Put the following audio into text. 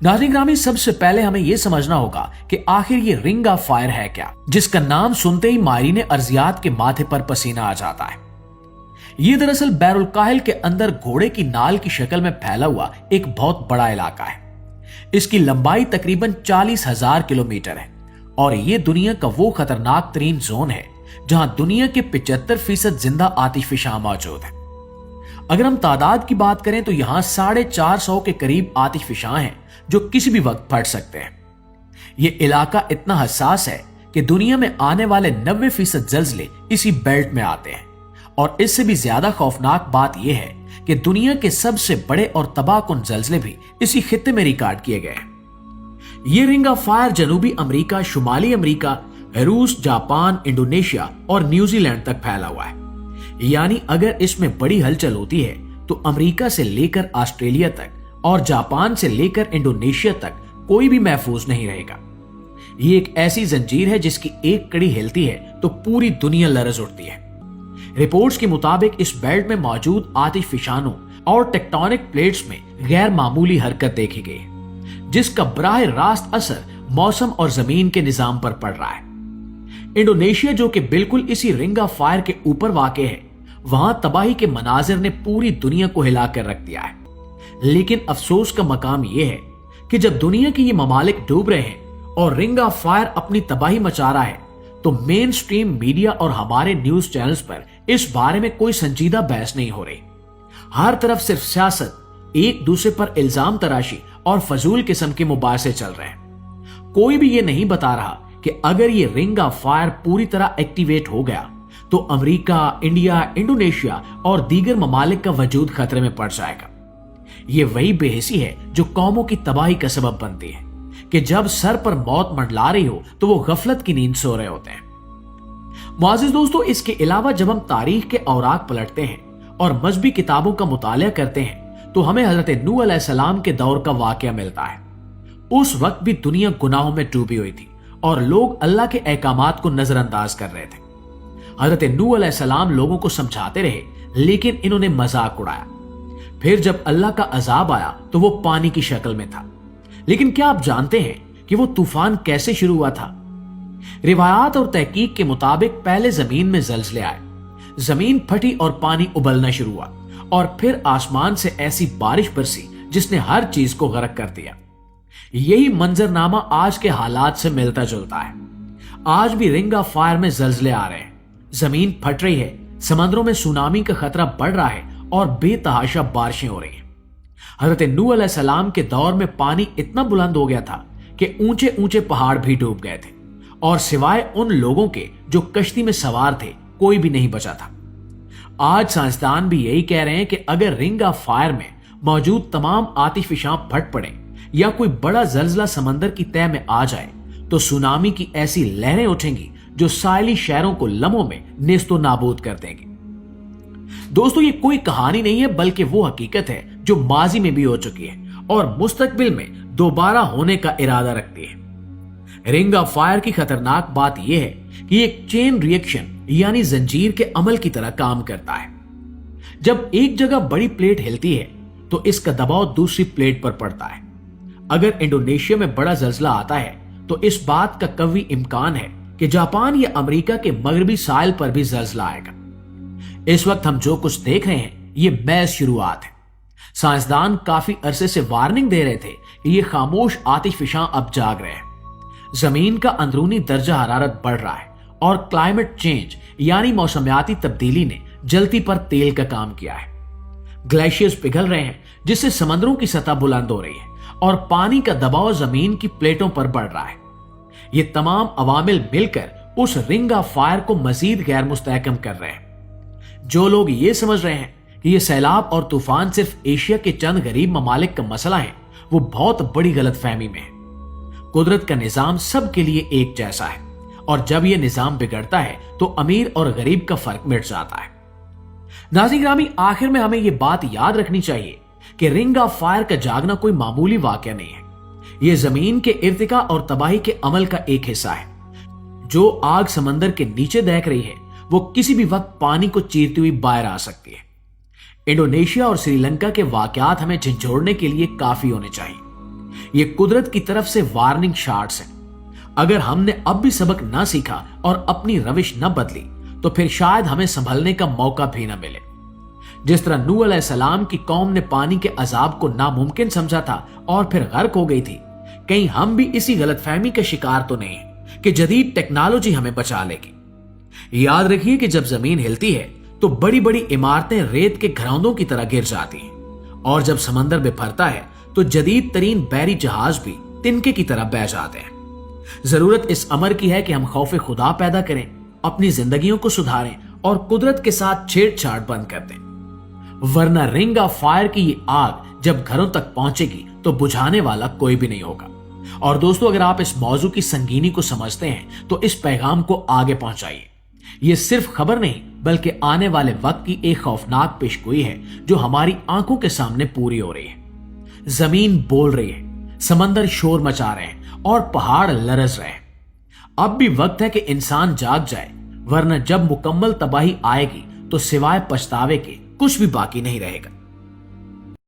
नाज़रीन ग्रामी, सबसे पहले हमें यह समझना होगा कि आखिर ये रिंग ऑफ फायर है क्या, जिसका नाम सुनते ही माहिरीन अर्जियात के माथे पर पसीना आ जाता है। ये दरअसल बैरुल काहिल के अंदर घोड़े की नाल की शक्ल में फैला हुआ एक बहुत बड़ा इलाका है। इसकी लंबाई तकरीबन 40,000 किलोमीटर है और ये दुनिया का वो खतरनाक तरीन जोन है जहां दुनिया के 75% जिंदा आतिशफशां मौजूद है। अगर हम तादाद की बात करें तो यहां 450 के करीब आतिशफशां हैं जो किसी भी वक्त फट सकते हैं। यह इलाका इतना हसास है कि दुनिया में आने वाले 90% जल्जले इसी बेल्ट में आते हैं और इससे भी ज्यादा खौफनाक बात यह है कि दुनिया के सबसे बड़े और तबाहकुन जल्जले भी इसी खित्ते में रिकॉर्ड किए गए हैं। ये रिंग ऑफ फायर जनूबी अमेरिका, शुमाली अमेरिका, रूस, जापान, इंडोनेशिया और न्यूजीलैंड तक फैला हुआ है। यानी अगर इसमें बड़ी हलचल होती है तो अमेरिका से लेकर ऑस्ट्रेलिया तक और जापान से लेकर इंडोनेशिया तक कोई भी महफूज नहीं रहेगा। ये एक ऐसी जंजीर है जिसकी एक कड़ी हिलती है तो पूरी दुनिया लरज उठती है। रिपोर्ट्स के मुताबिक इस बेल्ट में मौजूद आतिशफशानों और टेक्टोनिक प्लेट्स में गैर मामूली हरकत देखी गई है, जिसका बराह रास्त असर मौसम और जमीन के निजाम पर पड़ रहा है। इंडोनेशिया, जो कि बिल्कुल इसी रिंग ऑफ फायर के ऊपर वाक़े है, वहां तबाही के मनाजिर ने पूरी दुनिया को हिला कर रख दिया है। लेकिन अफसोस का मकाम यह है कि जब दुनिया के ये ममालिक डूब रहे हैं और रिंग ऑफ फायर अपनी तबाही मचा रहा है तो मेन स्ट्रीम मीडिया और हमारे न्यूज चैनल्स पर इस बारे में कोई संजीदा बहस नहीं हो रही। हर तरफ सिर्फ सियासत, एक दूसरे पर इल्जाम तराशी और फजूल किस्म के मुबासे चल रहे हैं। कोई भी ये नहीं बता रहा कि अगर ये रिंग ऑफ फायर पूरी तरह एक्टिवेट हो गया तो अमेरिका, इंडिया, इंडोनेशिया और दीगर ममालिक का वजूद खतरे में पड़ जाएगा। ये वही बेहिसी है जो कौमों की तबाही का सबब बनती है कि जब सर पर मौत मंडला रही हो तो वो गफलत की नींद सो रहे होते हैं। मुआज़िज़ दोस्तों, इसके अलावा जब हम तारीख के औराक पलटते हैं और मजहबी किताबों का मुतालिया करते हैं तो हमें हजरत नूह अलैहिस्सलाम के दौर का वाकया मिलता है। उस वक्त भी दुनिया गुनाहों में डूबी हुई थी और लोग अल्लाह के अहकामात को नजरअंदाज कर रहे थे। हजरत नूह अलैहिस्सलाम लोगों को समझाते रहे लेकिन इन्होंने मजाक उड़ाया। फिर जब अल्लाह का अजाब आया तो वो पानी की शक्ल में था। लेकिन क्या आप जानते हैं कि वो तूफान कैसे शुरू हुआ था? रिवायात और तहकीक के मुताबिक पहले जमीन में जल्जले आए, जमीन फटी और पानी उबलना शुरू हुआ और फिर आसमान से ऐसी बारिश बरसी जिसने हर चीज को गर्क कर दिया। यही मंजरनामा आज के हालात से मिलता जुलता है। आज भी रिंग ऑफ फायर में जल्जले आ रहे हैं, जमीन फट रही है, समंदरों में सुनामी का खतरा बढ़ रहा है और बेतहाशा बारिशें हो रही हैं। हजरत नूह अलैहिस्सलाम के दौर में पानी इतना बुलंद हो गया था कि ऊंचे ऊंचे पहाड़ भी डूब गए थे और सिवाय उन लोगों के जो कश्ती में सवार थे कोई भी नहीं बचा था। आज साइंसदान भी यही कह रहे हैं कि अगर रिंग ऑफ फायर में मौजूद तमाम आतिशफशां फट पड़े या कोई बड़ा जल्जला समंदर की तह में आ जाए तो सुनामी की ऐसी लहरें उठेंगी जो साहिली शहरों को लम्हों में नेस्तो नाबूद कर देंगी। दोस्तों, ये कोई कहानी नहीं है बल्कि वो हकीकत है जो माजी में भी हो चुकी है और मुस्तकबिल में दोबारा होने का इरादा रखती है। रिंग ऑफ फायर की खतरनाक बात यह है कि एक चेन रिएक्शन यानी जंजीर के अमल की तरह काम करता है। जब एक जगह बड़ी प्लेट हिलती है तो इसका दबाव दूसरी प्लेट पर पड़ता है। अगर इंडोनेशिया में बड़ा जल्जला आता है तो इस बात का कवी इम्कान है कि जापान या अमेरिका के मगरबी साहिल पर भी जल्जला आएगा। इस वक्त हम जो कुछ देख रहे हैं ये महज शुरुआत है। साइंसदान काफी अरसे से वार्निंग दे रहे थे कि ये खामोश आतिशफशां अब जाग रहे हैं। जमीन का अंदरूनी दर्जा हरारत बढ़ रहा है और क्लाइमेट चेंज यानी मौसमियाती तब्दीली ने जलती पर तेल का काम किया है। ग्लेशियर्स पिघल रहे हैं जिससे समंदरों की सतह बुलंद हो रही है और पानी का दबाव जमीन की प्लेटों पर बढ़ रहा है। ये तमाम अवामिल मिलकर उस रिंग ऑफ फायर को मजीद गैर मुस्तहकम कर रहे हैं। जो लोग ये समझ रहे हैं कि ये सैलाब और तूफान सिर्फ एशिया के चंद गरीब ममालिक का मसला है, वो बहुत बड़ी गलतफहमी में है। कुदरत का निजाम सबके लिए एक जैसा है और जब यह निजाम बिगड़ता है तो अमीर और गरीब का फर्क मिट जाता है। नाज़रीन ग्रामी, आखिर में हमें यह बात याद रखनी चाहिए कि रिंग ऑफ फायर का जागना कोई मामूली वाकया नहीं है। यह जमीन के इर्तिका और तबाही के अमल का एक हिस्सा है। जो आग समंदर के नीचे दहक रही है वो किसी भी वक्त पानी को चीरती हुई बाहर आ सकती है। इंडोनेशिया और श्रीलंका के वाकयात हमें झंझोड़ने के लिए काफी होने चाहिए। ये कुदरत की तरफ से वार्निंग शॉट्स हैं। अगर हमने अब भी सबक ना सीखा और अपनी रविश न बदली तो फिर शायद हमें संभलने का मौका भी न मिले। जिस तरह नूह अलैहिस्सलाम की कौम ने पानी के अजाब को नामुमकिन समझा था और फिर गर्क हो गई थी, कहीं हम भी इसी गलतफहमी के शिकार तो नहीं है कि जदीद टेक्नोलॉजी हमें बचा लेगी। याद रखिए कि जब जमीन हिलती है तो बड़ी बड़ी इमारतें रेत के घरौंदों की तरह गिर जाती हैं, और जब समंदर बिफरता है तो जदीद तरीन बहरी जहाज भी तिनके की तरह बह जाते हैं। जरूरत इस अमर की है कि हम खौफे खुदा पैदा करें, अपनी जिंदगियों को सुधारें और कुदरत के साथ छेड़छाड़ बंद कर दें, वरना रिंग ऑफ फायर की ये आग जब घरों तक पहुंचेगी तो बुझाने वाला कोई भी नहीं होगा। और दोस्तों, अगर आप इस मौजू की संगीनी को समझते हैं तो इस पैगाम को आगे पहुंचाइए। ये सिर्फ खबर नहीं बल्कि आने वाले वक्त की एक खौफनाक पेशगोई है जो हमारी आंखों के सामने पूरी हो रही है। जमीन बोल रही है, समंदर शोर मचा रहे हैं और पहाड़ लरज रहे हैं। अब भी वक्त है कि इंसान जाग जाए, वरना जब मुकम्मल तबाही आएगी तो सिवाय पछतावे के कुछ भी बाकी नहीं रहेगा।